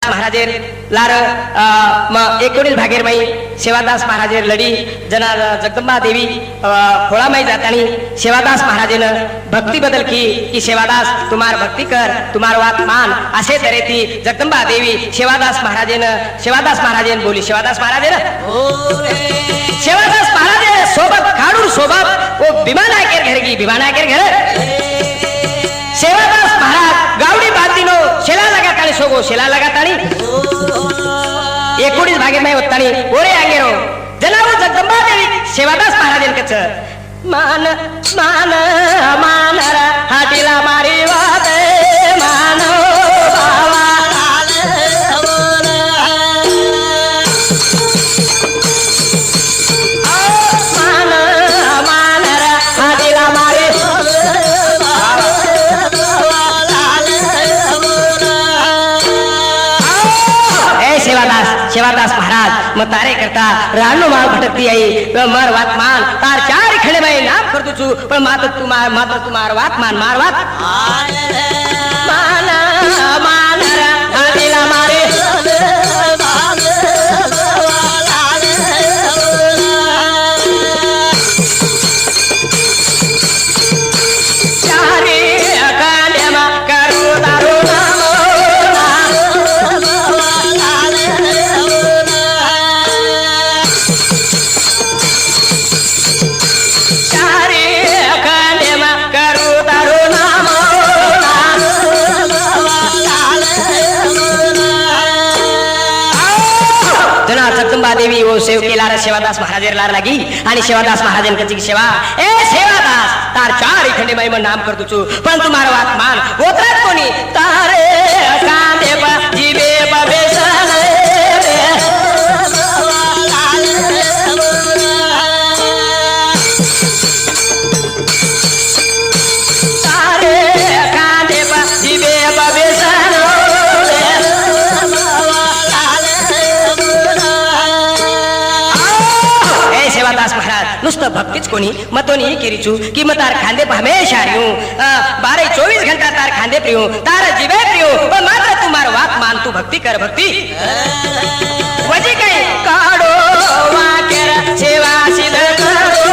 महाराजेर लार 19 भागेरमाई सेवादास महाराजेर लढी जना जगदंबा देवी खोळामाई जातानी सेवादास महाराजेनं भक्ती बदल की सेवादास तुम्हार भक्ती कर तुम्हार वात मान असे तरे ती जगदंबा देवी सेवादास महाराजेन बोली सेवादास महाराजे सोबत खाडूर सोबत वो विमानाकेर घर गी विमानाकेर घर सेवादास महाराज गावडी बातीनो शेला लगा ताणी सोगो शेला लगा ताणी 19 भागे में होतानी ओरे आंगेरो जनाव जगदंबा देवी सेवादास महाराजन कच मान मान मान हाटीला मारी वात मानो बावा मान मान हाटीला मारी सेवादास महाराज मग तारे करता रानो माळ भटकती आई मर वात मान तार चार खडे बाई नाम करतो छु पण मात्र तुम्हार वात मान मार वात मान मान हातीला मारे देवी वो सेव केला सेवादास महाराजेर लार लागी आणि सेवादास महाराजन कची सेवा ए सेवादास तार चार खंडे माई मन नाम करतो छु पण तुम्हारा वात मान होतरात कोणी तारे कांदे बा जीवे बबेसन तारे कांदे बा जीवे बबेसन सेवादास महाराज नुसतं भक्तीच कोणी मतोनी केरीचू कि मग तार खांदे हमेशा रियू 12-24 घंटा तार खांदे प्रियो तार जीवे प्रियो पण मात्र तुम्हार वात मान तू भक्ती कर भक्ती वजी काही काढो वाकेर सेवा सिद्ध करो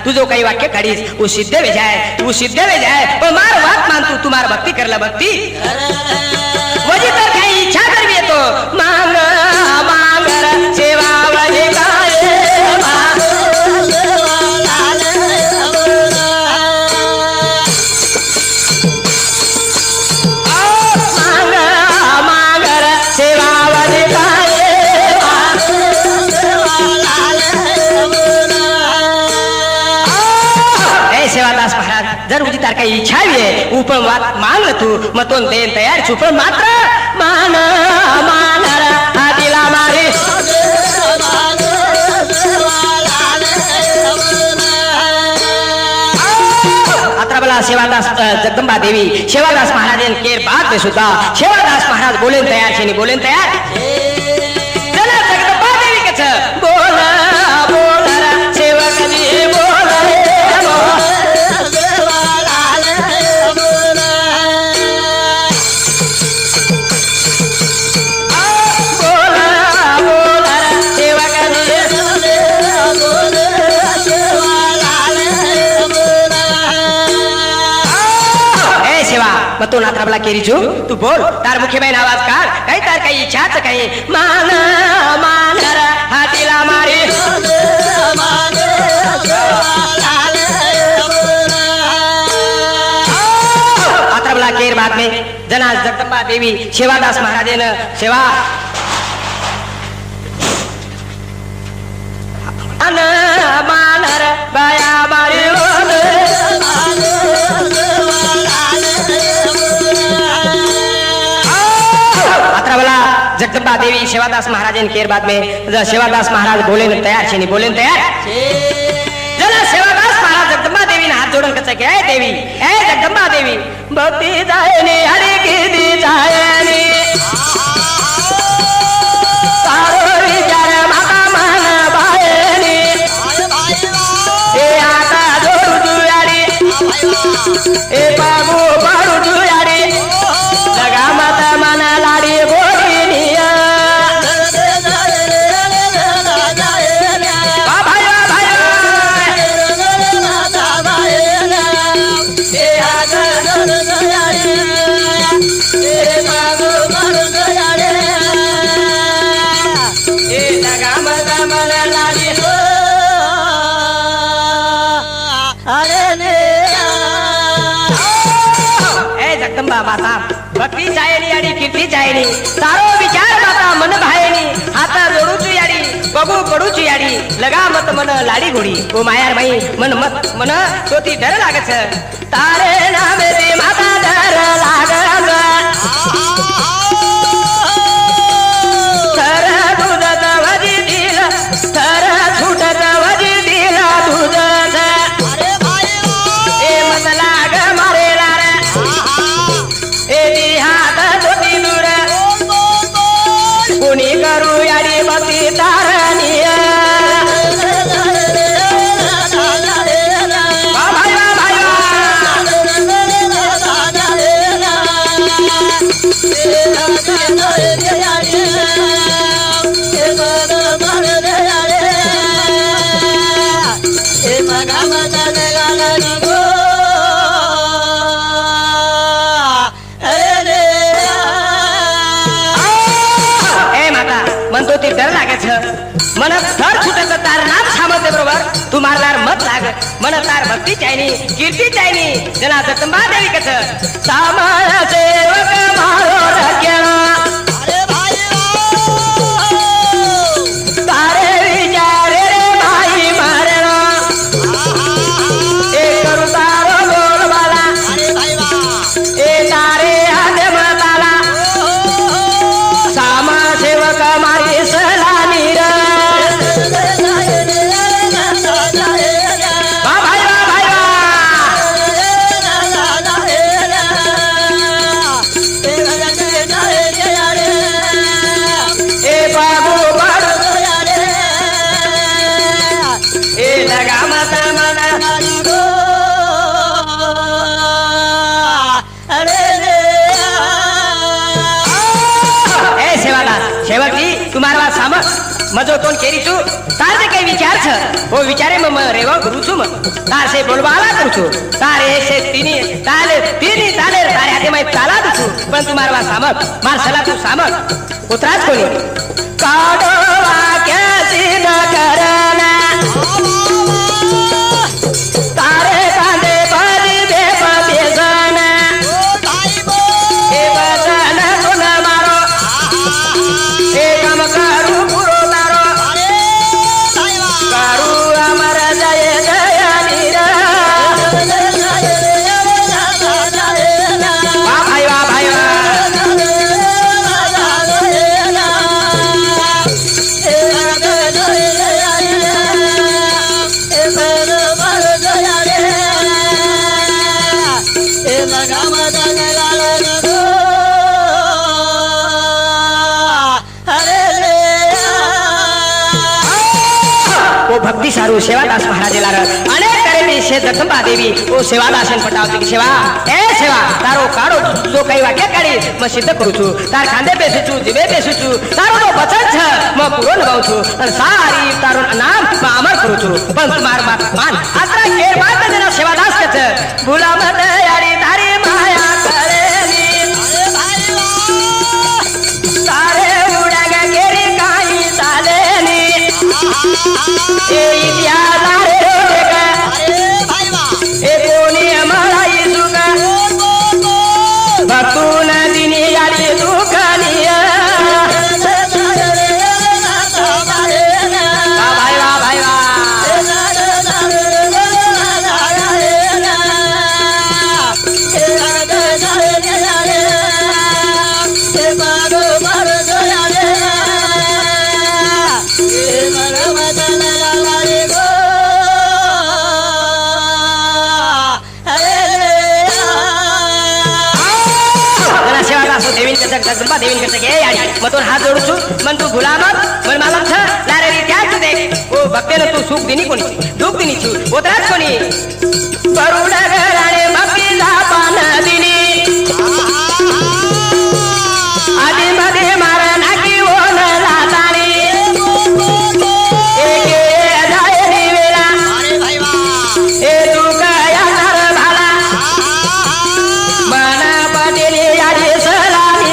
तू जो काही वाक्य काढीस वो सिद्ध वे जाए पण मार वात मान तू तुम्हार भक्ती करला भक्ती वजी तर काही इच्छा करवी येतो मांग मांगर सेवा वजी काय मांग मांगर सेवा वजी काय सेवादास महाराज जर उजी तार काही इच्छा आहे उपन वात मांग तू मतोन देन तयार छु पण मात्र मान मान हातीला मारे अत्र बला सेवादास जगदंबा देवी सेवादास महाराजन केर बात में सुद्धा सेवादास महाराज बोलेन तयार छे नी बोलेन तयार चला जगदंबा देवी कछ बोल बोल सेवक जी बोल तो नात्राबला केरीचू तू बोल तार मुख्य बहीण आवाज काढ काही तार काही इच्छाच काही मान मान हातीला मारी आत्राबला केर बाद में जना जगदंबा देवी सेवादास महाराजेन सेवा अन मानर बाया मारी जगदम्बा देवी सेवादास महाराजन केर बाद में सेवादास महाराज बोले न तैयार छे, बोले न तैयार जरा सेवादास महाराज जगदम्बा देवी ने हाथ जोड़न कहे कि ए देवी, ए जगदम्बा देवी, भक्ति जायनी हरि कीधी जायनी तारो विचार माता मन बायनी ए आता जोरू जुयारी ए बाबू बारू जुयारी लगा माता मन लाड़ी गोरिनिया जगदंबा माता भक्ती जायनी आणि कीर्ती जायनी तारो विचार माता मन भायनी हात जोडूची याडी बघू पडूची याडी लगा मत मन लाडी घोडी ओ मायार माई मन मत मन तोती डर लागत तारे नामे ती माता डर लागत थर दुधत वजी दिल थर छुटत वजी दिल दुधत ए मत लाग मारे लारे एदी हात धोती दूर कोणी करू याडी भक्ती तारणीय म्हणतो ती डर लागायच मन थर छुटत तार नाम थांबते बरोबर तू मारणार मत लाग मन तार भक्ती चायनी कीर्ती चायनी जना जगदंबा देवी कच सामाळ सेवक मारो रखेना तारे विचारे रे भाई मारेना ए करू तारो बोल बाला ए तारे हाते मताला सामा सेवक मारी सलानी रे तुम्हारा सामस मजो तोन केरी छू तार से कई विचार छ वो विचारे में मैं रेवा गुरु छू मैं तार से बोलवाला करू छू तारे से तीनी ताले तारे हाथे में ताला दू छू पण तुम्हारा सामस मार सला तू सामस उतराज कोनी काडो वाक्य सिद्ध करना तारे कांदे परी दे पदेसना ए बसन सुन मारो ए काम करू पुरो तारो करू अमर जय जय नीरा वाह भाई वाह भाई भक्ति सारू सेवादास महाराज लार अनेक करे से जगदंबा देवी ओ सेवादासन पटावती की सेवा ए सेवा तारो काडो जो कई वाक्य काढी म सिद्ध करू छु तार खांदे बेसू छु जिबे बेसू छु तारो तो वचन छ म पूरो नभाऊ छु और सारी तारो नाम म अमर करू छु पण तुम्हार बात मान आत्रा केर बात जना सेवादास कच भूला मत यारी तारी माया करेली तारे उडागा केरी काही चालेनी ए इतिहास रे का ए कोणी मलाई सुका भक्तून दिनी याडी दुखानिया भाई वा भाई वा जगदंबा देवी करते गे याडी मग तो हात जोडू छु मन तू भुला मत मन मला छ लारे री क्या तू देख ओ भक्तेने तू सुख दिनी कोणी दुख दिनी छु ओतराच कोणी बरुडा घराणे मक्की जापान दिनी आधी मध्ये मारा नाकी ओन लाताणी एके जायरी वेळा ए तू कया नर भाला मन पटेली याडी सलामी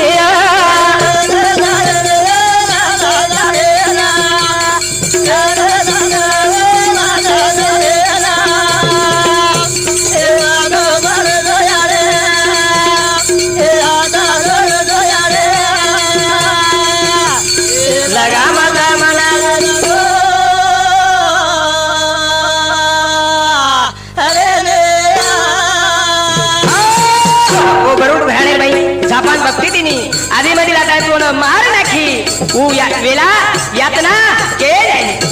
लगा मजा मला ओ बरुड भयाणे बाई जापान बघती तिनी आधी मध्ये लाटा तोन मार नाखी ऊ या वेला यातना के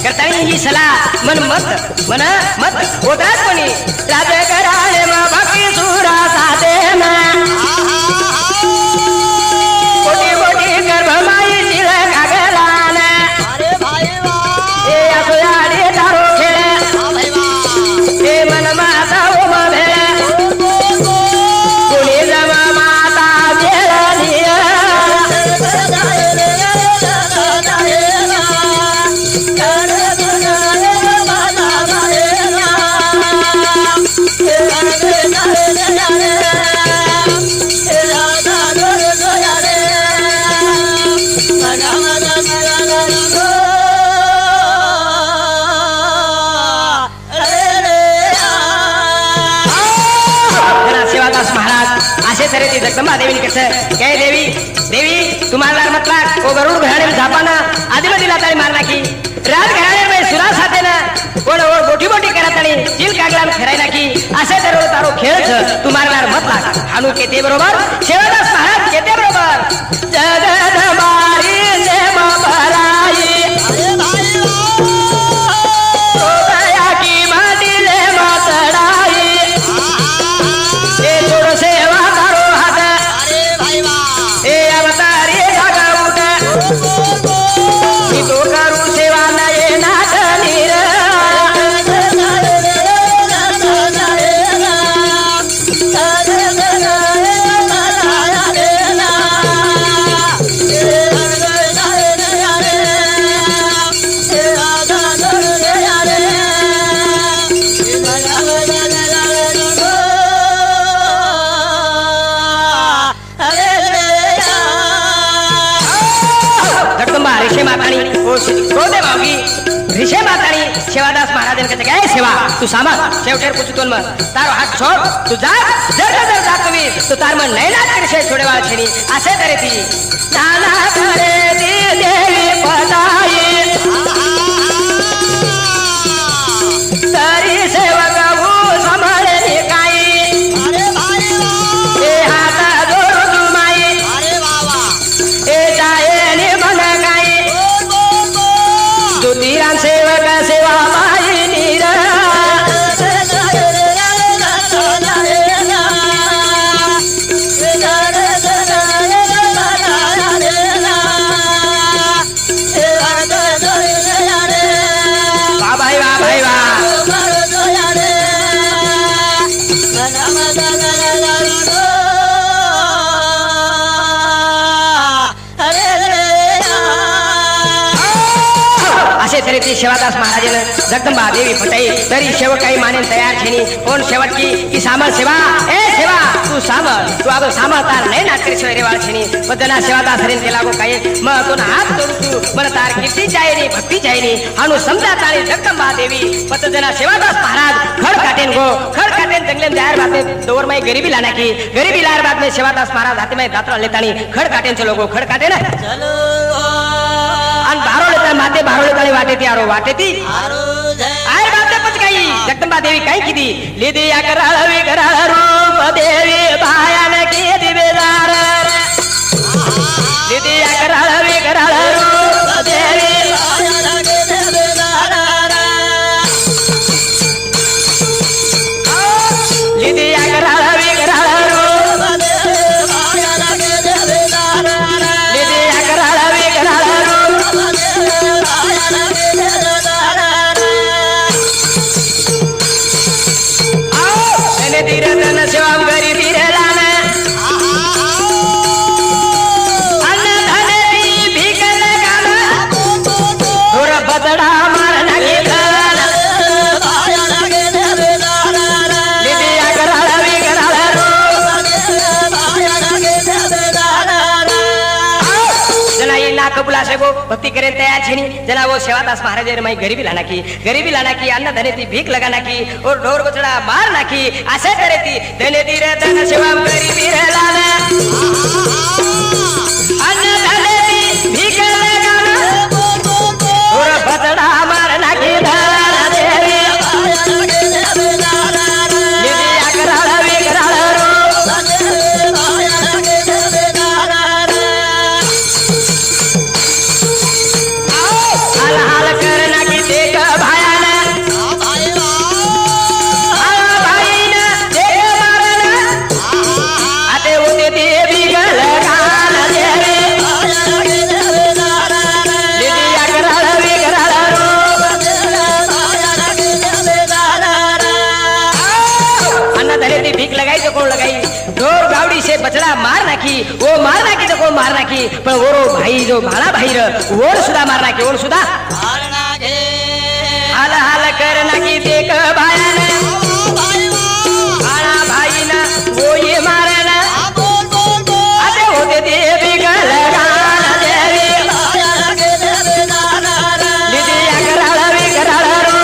करतानी ही सला मन मत होतात कोणी राज कराळे म भक्ती सुरा साथे ना कोटी कोटी गर्भमाई तिळ कागलान अरे भाई वा ए असयाडी दारो खेळे ए मन माता ओ मभे कोणी जमा माता जेळनिया सेवादास महाराज असे तरी ती जगदंबा देवीने कसं काय देवी देवी तुम्हाला म्हटला ओ गरुड घराणे झापाना आदिमधी लाताळी मारला की राज घराणे मध्ये सुरा साथे ना कोण ओ मोठी मोठी करत आणि चिल कागलान फिरायला की असे तर तारो खेळच तुम्हाला म्हटला हानू केते बरोबर सेवादास महाराज केते बरोबर जगदंबारी नेम भराई अरे भाई ओ दया की माटी ले मातडाई ए थोडं सेवा करो हात अरे भाई ए अवतारी जागा उठ मी तो करू सेवा नाही नाट नीर जगदंबा ऋषी मातानी ओ क्रोधे भावगी ऋषी मातानी सेवादास महाराज कहते काय सेवा तू सामा शेवटेर कुछ तोन मत तारो हात छोड तू जा जर जात तुम्ही तो तार मन नाही ना कृषे छोडेवाळ छेनी असे करे ती जाना करे ती देवी पदाई तरी सेवक वो संभाळे काही अरे भाई ए हात जोडू तू माई अरे बाबा ए जाये नि मन काही ज्योतिराम सेवक सेवा माई नीर असे तरी ती सेवादास महाराजानं जगदंबा देवी फटाई तरी शेवट काही माने तयार छेनी कोण शेवट की सामर सेवा ए सेवा तू सामर तू आगो सामर तार नाही नाटकरी सोय रेवाळ छेनी पदना सेवादास हरीन केला गो काही मग तो हात तोडू तू मन तार कीर्ती जायनी भक्ती जायनी हानु समजा तारी जगदंबा देवी पदजना सेवादास महाराज खड काटेन जंगलेन जाहिर बाते दोवर में गरीबी लाना की गरीबी लार बाद में सेवादास महाराज हाथे में दातरा लेतानी खड काटेन चलो गो खड काटे ना चलो अन बारो लेता माते बारो लेतानी वाटे ती आरो वाटे ती आय बाते पच काही जगदंबा देवी काही किती लिदी या कराळवी कराळ रूप देवी भायान की दिवेदार लिदी या कराळवी कराळ रूप देवी भायान की दिवेदार लिदी या कराळवी कराळ रूप देवी भायान की दिवेदार कबूला से गो भक्ति करें तैयार छीनी जना वो सेवादास महाराज रे मई गरीबी लाना की अन्न धने थी भीख लगाना की और ढोर बछड़ा मार नाखी आशा करे थी धने दी रे धन सेवा गरीबी रे लाना अन्न धने थी भीख लगाना और बछड़ा मार नाखी धारा देवी निधि अकराला विकराला रो बछड़ा मार नाखी वो मार नाखी तो कोण मार नाखी पण ओरो भाई जो भाला भाई र ओर सुद्धा मार नाखी ओर सुद्धा हाल हाल कर नाखी देख भायाने भाला भाई ना वो ये मारना अरे होते देवी गलगाना देवी निधि अकराला विकराला रो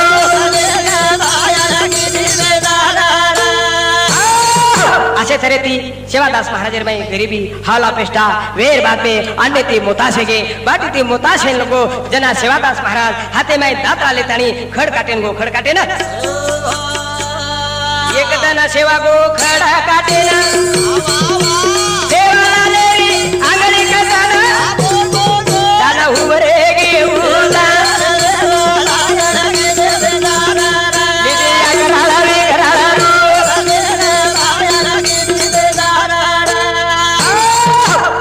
असे तरे ती सेवादास महाराज रे गरीबी हाला पेष्टा वेर बापे अन्य ती मोताशे गे बाटी ती मोताशे नको जना सेवादास महाराज हाते में दाता लेतानी खड काटेन गो खड काटेन एक जना सेवा गो खड काटेन सेवाला देवी आंगणी कजाना दाना हुवरे गे उला निधि अकराला विकराला रो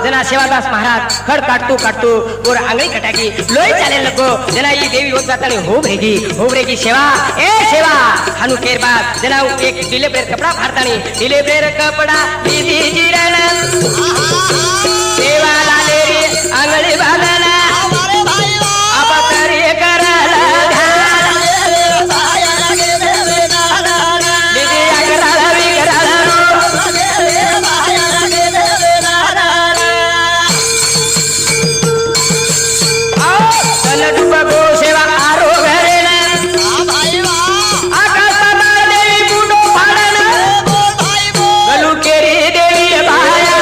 जना सेवादास महाराज खड काटतो और आंगळी कटाकी लोई चाले नको जना ही देवी होत जातानी हो भरेगी सेवा ए सेवा खानू केर बाद जना एक डिलेब्रेर कपड़ा फाडतानी डिलेब्रेर कपड़ा दीदी जिरण सेवा लालेरी आंगळी बांधना अब करे करला दीदी अकराला विकराला रो डुबगो सेवा आरो घरेन आकाश पाताळ देवी बुडो फाडन गलू केरी देवी बाया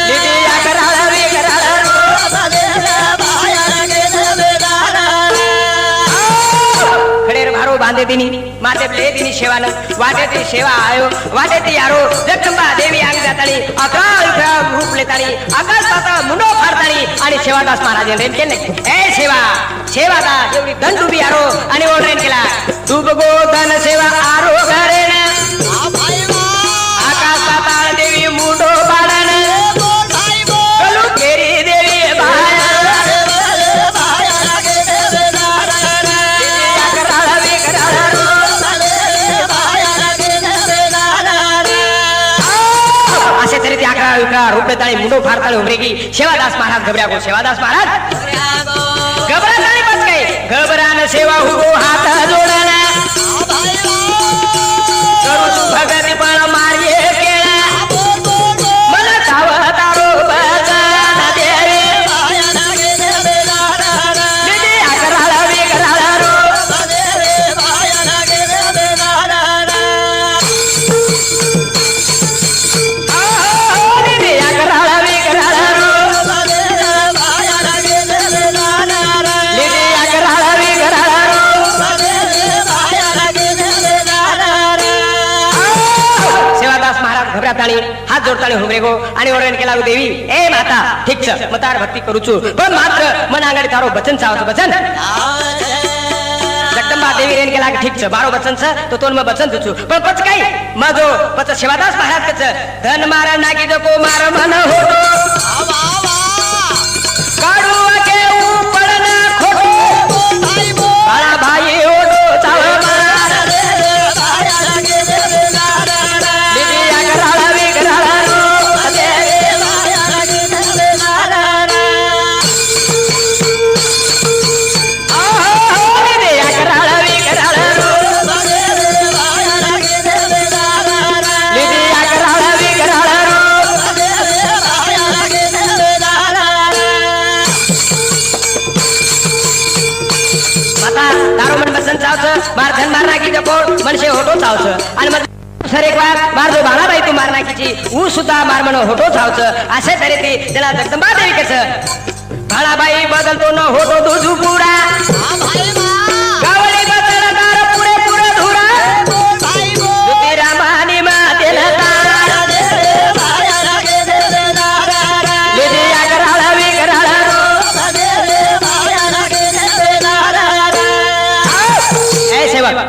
निधि अकराला विकराला रो खडेर भारो बांधे दिनी माते प्ले दिनी सेवान वाटे ती सेवा आयो वाटे ती यारो जगदंबा देवी अंग जातानी अकाल रूप लेतानी आकाश पाताळ मुंडो फाडतानी आणि सेवादास महाराज रेन केले ए सेवादास एवढी धन डुबी आरो आणि ओळ रेन केला डुबगो धन सेवा आरो घरेन आकाश पाताळ देवी मुंडो पाडन गलू केरी देवी बाया अकराला विकराला रो असे तरी ते 11 विकरा रूप लेतानी मुंडो फाडतानी उमरेगी सेवादास महाराज घबऱ्या गो सेवादास महाराज घबरातानी बस गए घबरान सेवा हुगो हात जोडना करू तू भगत पण मारिये केला मन तावतारो बजाना देवी निधि अकराला विकराला रो निधि अकराला विकराला रो निधि अकराला विकराला रो सेवादास महाराज घबरातानी हात जोडतानी हुमरे गो आणि ओरडण केला देवी ए माता ठीक छ मतार भक्ती करूचू पण मात्र मन आंगडी तारो बचन चावतो बचन जगदंबा देवी रेन केला ठीक छ बारो बचन छ तो तोन में बचन तुचू पण पच काही मजो पच सेवादास महाराज कच धन मार नागी जो को मार मन होतो काढू के ऊपर ना खोटो बाळा भाई होतो चाव मार निधि अकराला विकराला रो निधि अकराला विकराला रो निधि अकराला विकराला रो सुद्धा मारमण होतो धावच असे तरी ती त्याला जगदंबा देवीकेच भाळाबाई बदलतो न होतो तुझू पुरा गावडी बदलदार पुरे पुरे धुरा जुती रामानी मातेल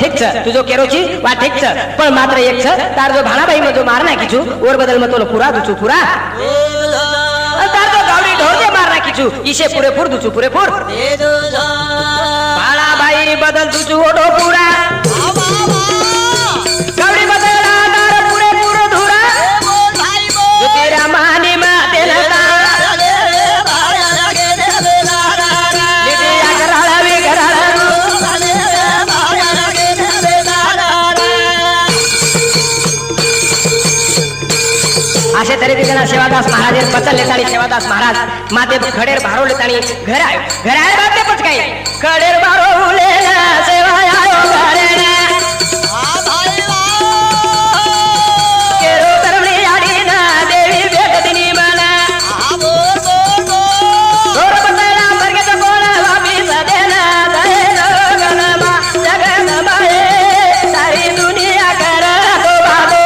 ठीक छ तुझो केरोची वा ठीक छ पण मात्र एक छ तार जो भाणाबाई में जो मारना कीचू और बदल में तो पूरा दुचू पूरा तार जो गावडी ढोर दे मारना कीचू इसे पूरे पूर दुचू पूरे पूर भाणाबाई बदल दुचू ओढो पूरा गावडी बदल तार पूरे पूर धुरा जुती रामानी मातेल असे तरी तिथे सेवादास महाराज पचल लेतानी सेवादास महाराज माते खडेर भारो लेतानी घर आयो बाते पचकाई खडेर भारो लेला सेवा आयो घरे केरो तरणी आडी ना देवी भेट दिनी मना दोर बंदला बरगे तो कोण वापी सदेना दे गनमा जगदंबाए सारी दुनिया कर तो बादो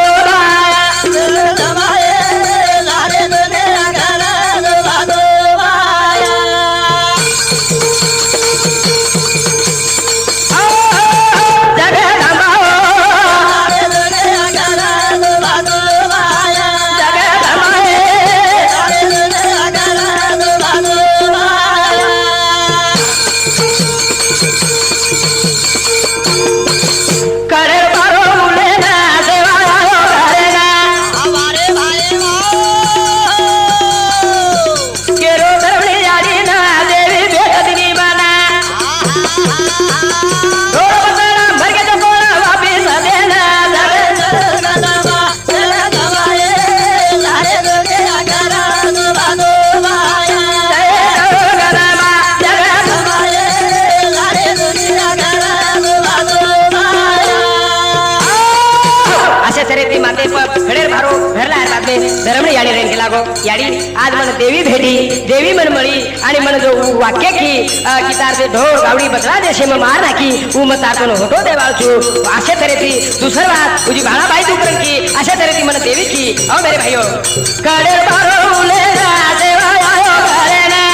धर्मणी याडी रेंग लागो याडी आज मन देवी भेटी देवी मन मळी आणि मन जो वाक्य की तार ते ढोळ गावडी बसला देशे म मार नाकी उम तातन होतो देवाळचू अशे तरे ती दुसर बात तुझी भाणाबाई दुकरन की अशे तरे ती मन देवी की ओ मेरे भाईओ कडे बारोले देवा आयो घरे ना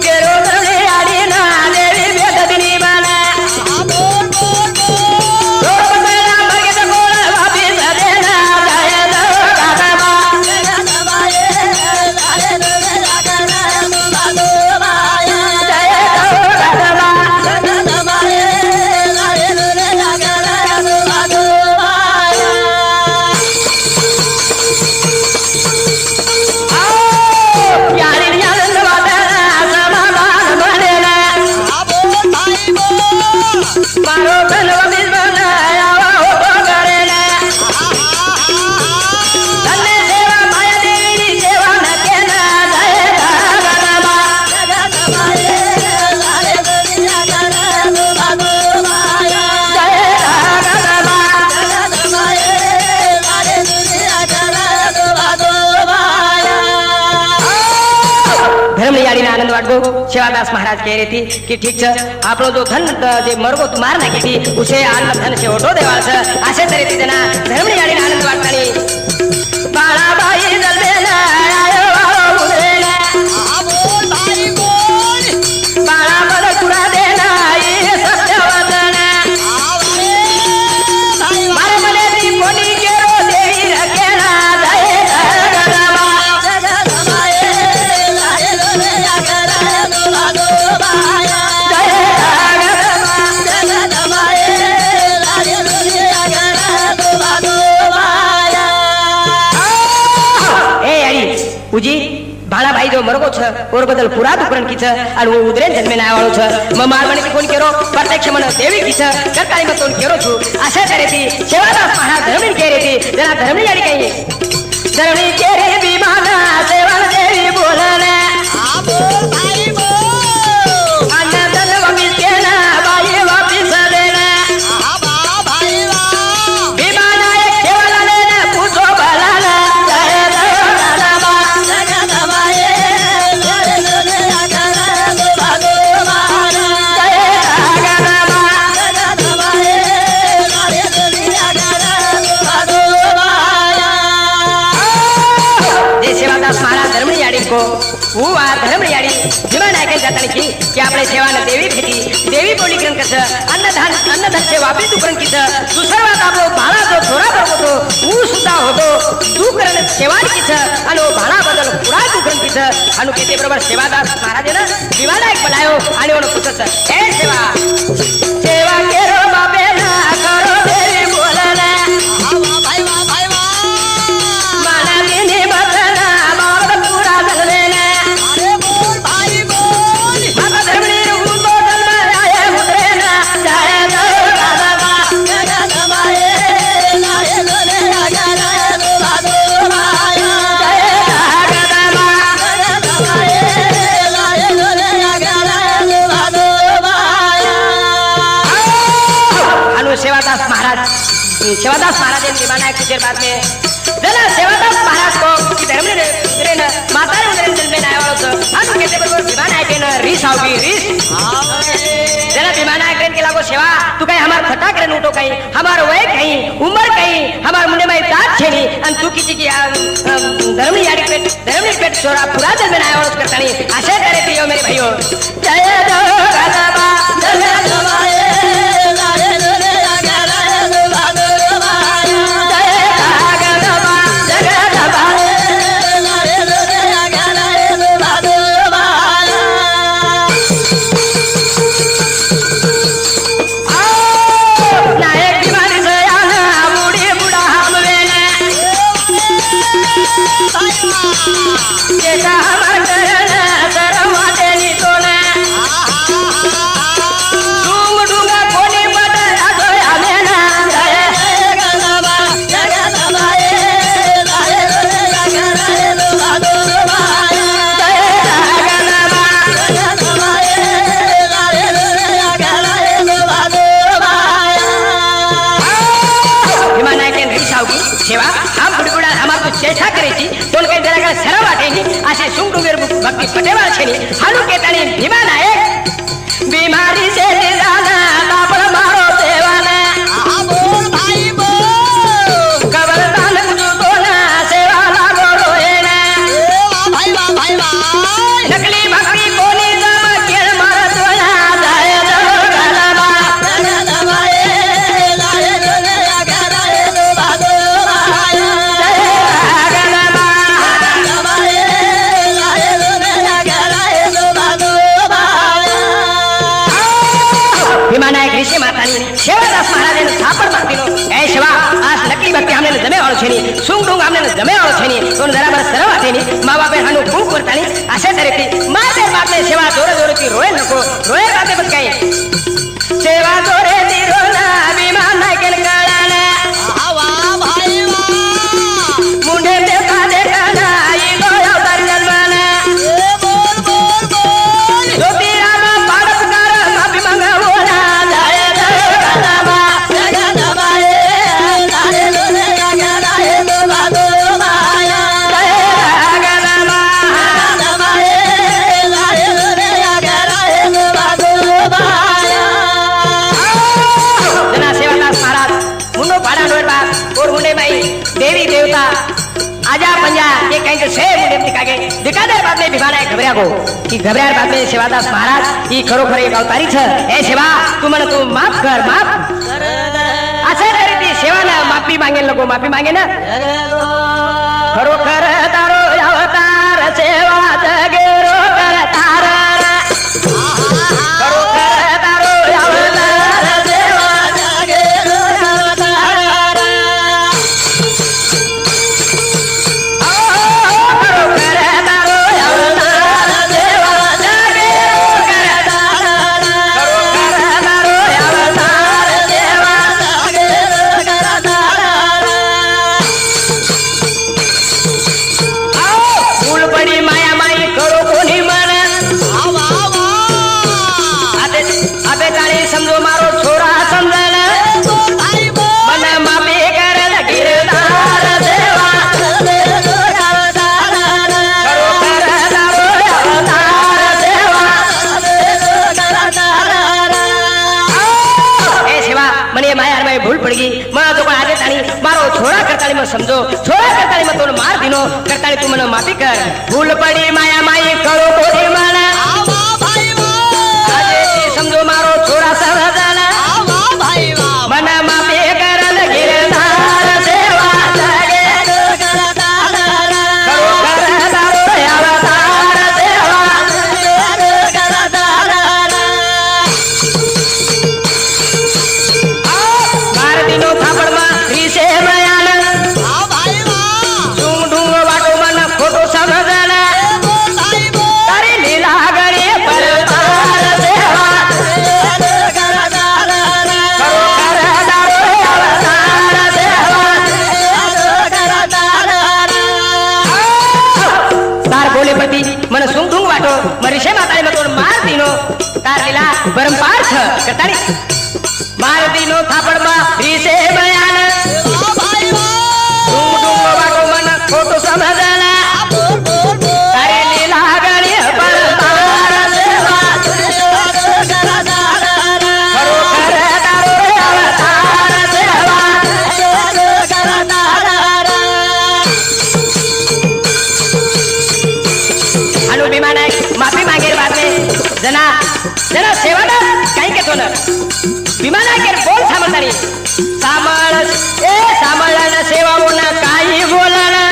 केरो धर्मणी याडी ना देवी भेट दिनी बाना आनंद वाटगो सेवादास महाराज कह रही थी कि ठीक छ आपलो जो धन जे मरगो तुम्हार ना की उसे आन धन से ओटो देवाच असे तरी ती जना धर्मणी गाडी आनंद वाटतानी बाळाबाई जलबेला आयो वाळो उरेला बोल भाई बोल बाळा मला कुडा देना ये सत्यवदन भाई मारे मले ती कोणी केरो देवी रकेला जाए गरमा जगदमाए लाए लोले आकरा नो बाया जाए गरमा जगदमाए लाए लोले आकरा नो बाया ए अड़ी उजी भाणाबाई जो मरगो छ और बदल पुरा दुकरण की छ आणि वो उदरे जन्मे ना वाळो छ म मारमणी की कोण केरो प्रत्यक्ष मन देवी की छ करताळी म तोन केरो छु अशा करे ती सेवादास महाराज धर्मणी केरे ती जरा धर्मणी गाडी काही धर्मणी केरे विमाना सेवा देवी बोलना आ बोल भाई बोल अनंदन वमिल केना बाई वापिस देना आ बा भाई वा विमाना एक હું આ ધર્મયાળી ભીમા નાયકે જાતાની की आपले सेवाने देवी भेटी देवी बोली करण कसं अन्नधान से वापरी तू करण किस दुसरवात आपलो भाळा जो थोरा बरोबर होतो ऊ सुद्धा होतो तू करण सेवा किस आणि भाळा बदल पुरा तू करण किस आणि किती बरोबर सेवादास महाराजानं भीमा नायक बनायो आणि ओन पुसस ए सेवा सेवा केरो बाबे ना करो देवी बोलना भाई वा माना दिने बदना बाबा पुरा दलवेना अरे बोल भाई बोल बाबा धर्मनी उतो दलमा आए मुद्रेना जाय दो बाबा जगा दमाए लाए लोले आगारा बाबा माया जय जगदमा जगा दमाए लाए लोले आगारा बाबा माया अनु सेवादास महाराज ने दिवाना कुछ बाद में जला सेवादास महाराज को की धर्म ने माता ने उधर जन्म में आया वाला हम कहते बरोबर दिवाना है के ना रीस आओगी रीस जला दिवाना है के लागो सेवा तू कहीं हमार फटा करे उठो कहीं हमार वय कहीं उम्र कहीं हमार मुंडे में दांत छेनी अन तू किसी की धर्म यारी पेट छोरा पूरा जन्म में आया वाला करता नहीं आशा करे पियो मेरे भाइयों जय दो गदबा जय दबाए लाए लोले आगारा चेष्टा करायची दोन काही जरा सरळ वाटेनी असे सुंगडुंगेर भक्ती पटेवाळ छेनी हालू केतानी भीमा नायक बीमारी से जाना तापल मारो देवाना बोल भाई बोल कबरदान तुझो दोना सेवा लागो रोएना भाई नकली भक्ती कोणी जमा केळ मारत वया जाय जगदमा जगदमाए लाए लोले आगारा नो बादो ऋषि मातानी सेवादास महाराज थापड़ मारतीनो ए शिवा आज नकली भक्ति हमने जमे वाळो छेनी सुंगडुंग हमने जमे वाळो छेनी दोन जरा बर सरळ वाटेनी मा बापे हानु खूप करतानी असे तरेती माते बापने सेवा जोरे जोरे की रोए नको रोए बाते बस काय सेवा जोरे दी रोना विमान नायकेन कळाना आवा भाई वा मुंडे देखा देखा ना ई गोया अवतार जन्माना ए बोल ज्योति रामा पाडसकार माफी मांगावो देवी देवता आजा पंजा ये कहीं तो से मुंडे दिखा दे बाद में भिवाना घबऱ्या को की घबऱ्या बाद में सेवादास महाराज ही खरोखर एक अवतारी छ ए सेवा तू मन तू माफ कर माफ असे तरी ती सेवाला माफी मागे ना खरोखर तारो अवतार सेवा जगेरो कर तारा खरोखर तारो अवतार सेवा जगेरो डोळा करताळी मग समजो छोळा करताळी मग तो मार दिनो करताळी तू मन माफी कर भूल पडी माया माई करो कोणी म्हणा समजो मारो छोरा समजाना मन माफी करल गिरधार सेवा जगे करो करदारो अवतार सेवा मार दिनो थापड़ मा रीसे बयान डूंग डूंग वाटो मन खोटो समजाना तारी लीला गणे परतार सेवा मन सुंग ढुंग वाटो मरीशे माताळे मग तोड मार दिनो कारलीला परंपार्थ करतानी मार दिनो थापड़ मा रीसे बयान डुंग डुंग वाटो मन खोटो समजाना तारे लीला गणी परतार सेवा करो करदारो अवतार सेवा विमान आहे माफी मागेर वाचले जना जना सेवादा काही घेतो ना विमान आहे बोल सामळतानी सामळ ए सामळना सेवा होना काही बोलना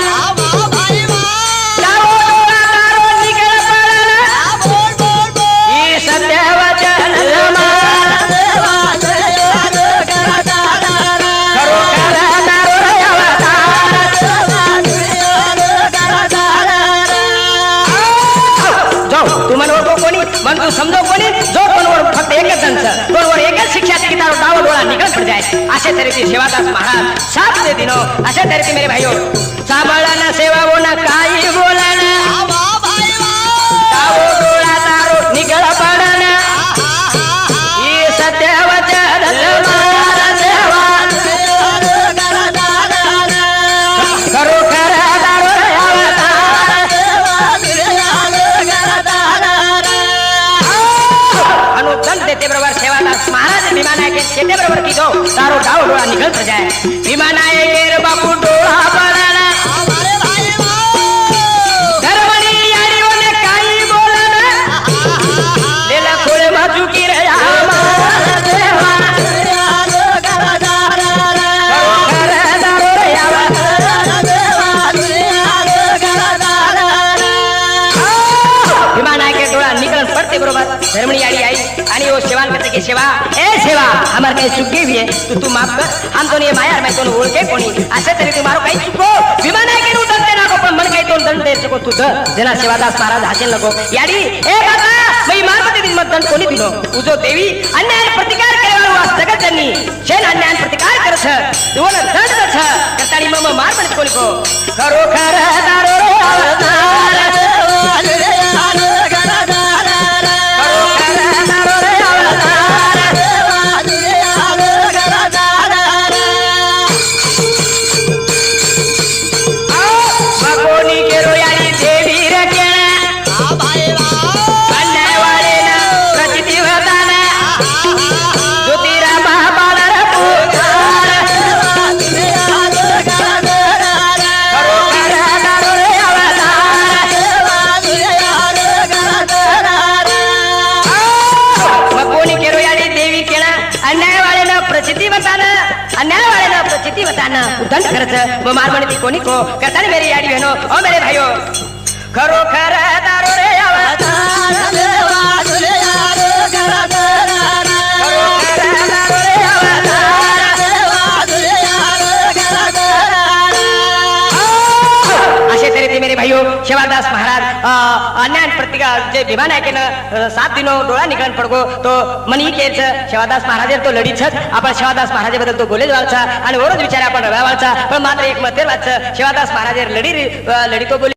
लावो डोळा तारो निघळ पडना ई सत्य वचन लमार करो करदारो अवतार तू मन ओळखो कोणी मन तू समजो कोणी जो कोणवर फक्त एकच जणचं कोणवर एकच शिक्षा की तारो डाव डोळा निकल पड़ जाए अशे तरीके सेवादास महाराज साथ दे दिनो अशे तरीके मेरे भाइयों सांभाळना सेवा होना काही बोलना डाव डोळा तारो निकल पडना ई सत्य वचन लमार सेवा करो करदारो अवतार अनुदंड देते बरोबर सेवादास महाराज विमान आहे ते बरोबर की दो तारो डाव डोळा निकल पड़ जाए विमान आहे केर बापू डोळा पडना धर्मणी याडीओने काही बोलना लेला खोळे माजू की रे आमार सेवा करदारो विमान आहे के डोळा निकल पड़ते बरोबर धर्मणी याडी आई आणि वो सेवान करते की सेवा ए सेवा हमार काही चूक भी है तू माफ कर हम तो ये मायार मैं तो ओळखे कोणी असे तरी तू मारो काही चुको विमान आहे के दंड नको पण मन काही तो दंड दे सको तू जना सेवादास महाराज हासेल नको याडी ए बाबा मी मारपती दिन मत दंड कोणी दिनो उजो देवी अन्याय प्रतिकार करेवाळो आ जगत जननी शेन अन्याय प्रतिकार करछ दोन दंड छ करतानी मम मारपती कोणी को करो करदारो अवतार दंड करत वो मार मणि कोणी को करतानी मेरी याडी बहनो ओ मेरे भाइयों खरो करदारो रे अवतार सेवा तुले यारो करदार खरो करदारो रे अवतार सेवा तुले यारो करदार अशे तरी मेरे भाइयों सेवादास महाराज अन्याय प्रतिकार जे विमान आहे के 7 दिनो डोळा निकलन पडगो तो मनी केच सेवादास महाराज तो लढीच आपण सेवादास महाराज बद्दल तो बोले जालचा आणि वरच विचार आपण रवाळचा पण मात्र एक मतेर वाच सेवादास महाराज लढी तो बोले